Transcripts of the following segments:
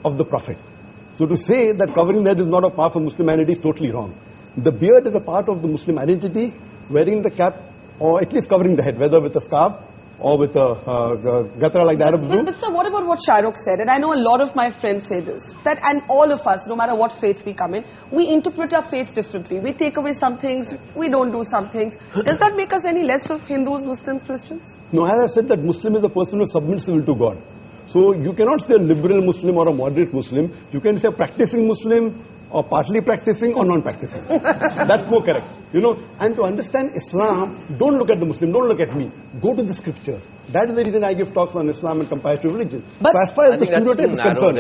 of the Prophet. So to say that covering the head is not a part of Muslim identity is totally wrong. The beard is a part of the Muslim identity. Wearing the cap, or at least covering the head, whether with a scarf or with a gatra like the Arabs do. But sir, what about what Shahrukh said? And I know a lot of my friends say this, that and all of us, no matter what faith we come in, we interpret our faith differently. We take away some things, we don't do some things. Does that make us any less of Hindus, Muslims, Christians? No, as I said, that Muslim is a person who submits will to God. So you cannot say a liberal Muslim or a moderate Muslim. You can say a practicing Muslim, or partly practicing or non-practicing. That's more correct. You know, and to understand Islam, don't look at the Muslim, don't look at me. Go to the scriptures. That is the reason I give talks on Islam and comparative religion. But so as far as the stereotype is concerned,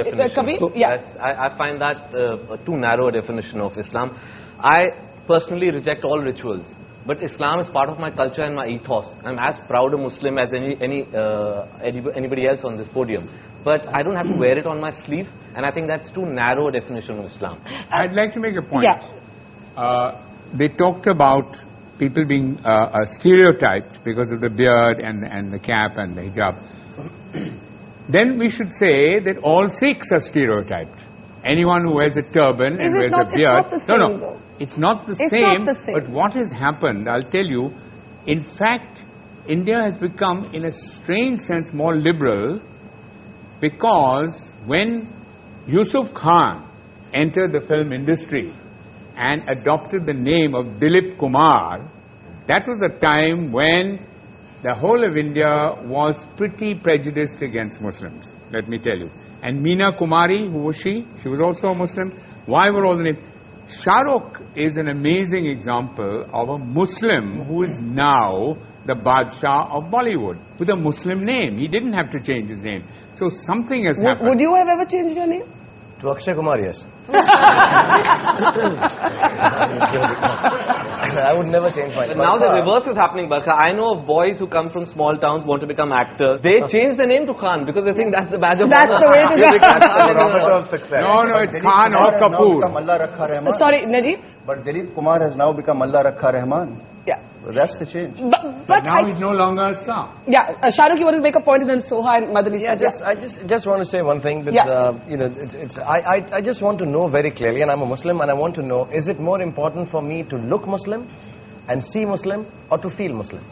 I find that too narrow a definition of Islam. I personally reject all rituals. But Islam is part of my culture and my ethos. I'm as proud a Muslim as anybody else on this podium. But I don't have to wear it on my sleeve, and I think that's too narrow a definition of Islam. I'd like to make a point. Yeah. They talked about people being stereotyped because of the beard and the cap and the hijab. Then we should say that all Sikhs are stereotyped. Anyone who wears a turban and wears a beard. It's not the same. But what has happened, I'll tell you, in fact, India has become, in a strange sense, more liberal, because when Yusuf Khan entered the film industry and adopted the name of Dilip Kumar, that was a time when the whole of India was pretty prejudiced against Muslims, let me tell you. And Meena Kumari, who was she? She was also a Muslim. Why were all the names? Shahrukh is an amazing example of a Muslim who is now the Badshah of Bollywood with a Muslim name. He didn't have to change his name. So something has happened. Would you have ever changed your name? To Akshay Kumar, yes. I would never change my name. Now the reverse is happening, Barkha. I know of boys who come from small towns, want to become actors. They change the name to Khan because they think that's the badge of honor. That's the way to go. Of success. No, it's Khan or Kapoor. Sorry, Najib? But Dilip Kumar has now become Allah Rakha Rahman. Yeah. Well, that's the change. But now he's no longer a star. Yeah, Shahrukh, you want to make a point, and then Soha and Madani. Yeah, I just want to say one thing. That, you know, I just want to know very clearly, and I'm a Muslim, and I want to know: is it more important for me to look Muslim and see Muslim, or to feel Muslim?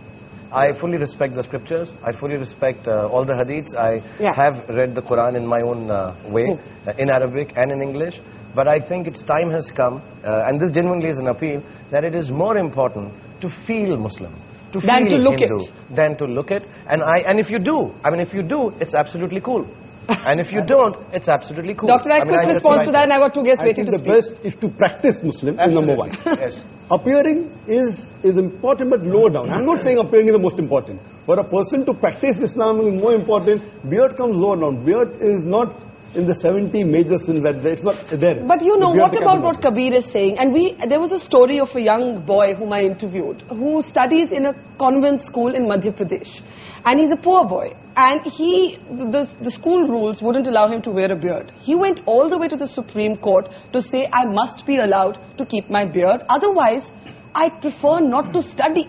I fully respect the scriptures. I fully respect all the hadiths. I have read the Quran in my own way, in Arabic and in English. But I think its time has come, and this genuinely is an appeal, that it is more important to feel Muslim, to feel Hindu, than to look it. And if you do, if you do, it's absolutely cool. And if you don't, it's absolutely cool. Dr. Naik, quick response to that, and I got two guests waiting to speak. The best is to practice Muslim, is number one. Yes. Appearing is important, but lower down. I'm not saying appearing is the most important. For a person to practice Islam is more important. Beard comes lower down. Beard is not in the 70 major sins that it's not there. But you know, what about what Kabir is saying? And there was a story of a young boy whom I interviewed, who studies in a convent school in Madhya Pradesh. And he's a poor boy. And the school rules wouldn't allow him to wear a beard. He went all the way to the Supreme Court to say, I must be allowed to keep my beard. Otherwise, I prefer not to study.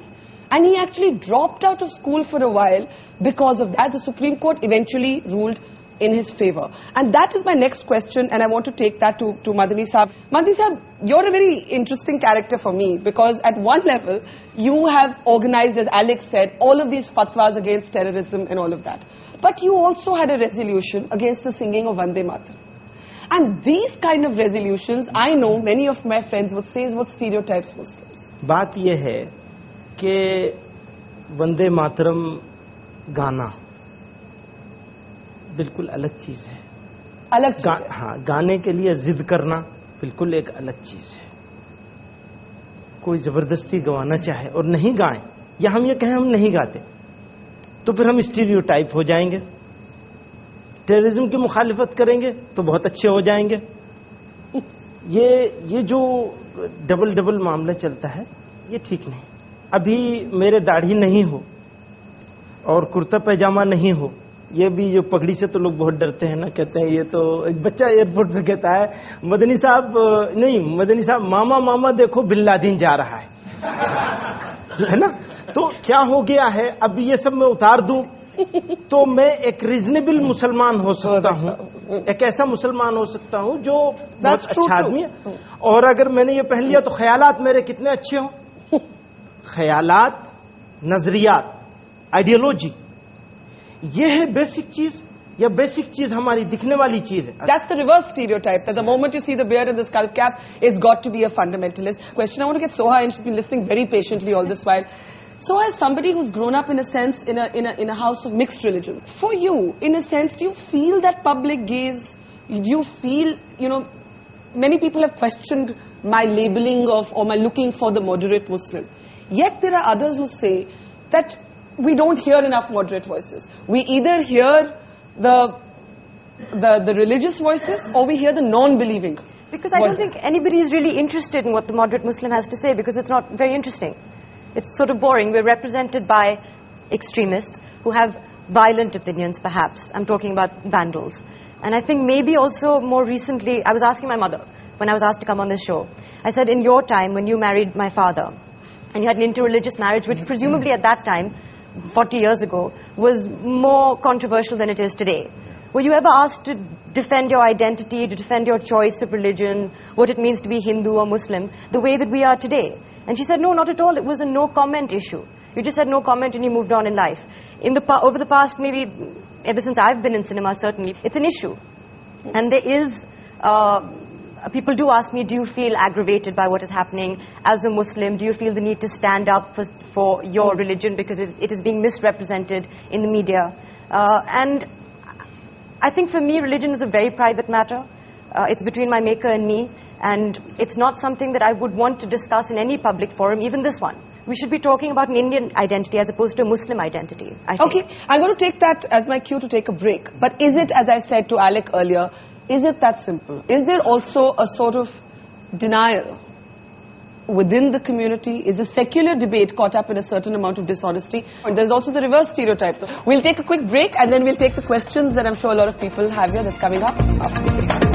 And he actually dropped out of school for a while because of that. The Supreme Court eventually ruled in his favor. And that is my next question, and I want to take that to Madani Saab. Madani Saab, you're a very interesting character for me, because at one level, you have organized, as Alex said, all of these fatwas against terrorism and all of that. But you also had a resolution against the singing of Vande Mataram. And these kind of resolutions, I know many of my friends would say is what stereotypes Muslims. बात ये है कि वंदे मातरम गाना बिल्कुल अलग चीज है। अलग चीज है। हाँ, गाने के लिए जिद करना बिल्कुल एक अलग चीज है। कोई जबरदस्ती गवाना चाहे और नहीं गाएं, या हम ये कहें हम नहीं गाते, तो फिर हम स्टीरियोटाइप हो जाएंगे। टेररिज्म की मुखालिफत करेंगे तो बहुत अच्छे हो जाएंगे। ये जो डबल मामला चलता है, ये ठीक नहीं। अभी मेरे दाढ़ी नहीं हो और कुर्ता पैजामा नहीं हो, ये भी जो पगड़ी से तो लोग बहुत डरते हैं ना, कहते हैं ये तो, एक बच्चा एयरपोर्ट पे कहता है मदनी साहब मामा मामा देखो बिन लादेन जा रहा है ना। तो क्या हो गया है, अब ये सब मैं उतार दूं तो मैं एक रीजनेबल मुसलमान हो सकता हूँ, एक ऐसा मुसलमान हो सकता हूँ जो बहुत अच्छा आदमी है। और अगर मैंने ये पहन लिया तो ख्यालात मेरे कितने अच्छे हों। ख्यालात, नजरियात, आइडियोलॉजी, ये है बेसिक चीज, या बेसिक चीज हमारी दिखने वाली चीज है। That's the reverse stereotype, that the moment you see the beard and the skull cap, it's got to be a fundamentalist. Question, I want to get Soha, and she's been listening very patiently all this while. Soha, as somebody who's grown up in a sense in a house of mixed religion, for you, in a sense, do you feel that public gaze? Do you feel, many people have questioned my labeling of, or my looking for the moderate Muslim. Yet there are others who say that we don't hear enough moderate voices. We either hear the religious voices, or we hear the non-believing Because I don't think anybody is really interested in what the moderate Muslim has to say, because it's not very interesting. It's sort of boring. We're represented by extremists who have violent opinions, perhaps. I'm talking about vandals. And I think maybe also more recently, I was asking my mother when I was asked to come on this show. I said, in your time, when you married my father, and you had an interreligious marriage, which presumably at that time, 40 years ago, was more controversial than it is today. Were you ever asked to defend your identity, to defend your choice of religion, what it means to be Hindu or Muslim, the way that we are today? And she said, no, not at all. It was a no-comment issue. You just said no comment and you moved on in life. Over the past, maybe ever since I've been in cinema, certainly, it's an issue. And there is, people do ask me, do you feel aggravated by what is happening as a Muslim? Do you feel the need to stand up for your religion because it is being misrepresented in the media? And I think for me, religion is a very private matter. It's between my maker and me. And it's not something that I would want to discuss in any public forum, even this one. We should be talking about an Indian identity as opposed to a Muslim identity, I think. Okay, I'm going to take that as my cue to take a break. But is it, as I said to Alec earlier, is it that simple? Is there also a sort of denial within the community? Is the secular debate caught up in a certain amount of dishonesty? And there's also the reverse stereotype. We'll take a quick break and then we'll take the questions that I'm sure a lot of people have here. That's coming up after the break.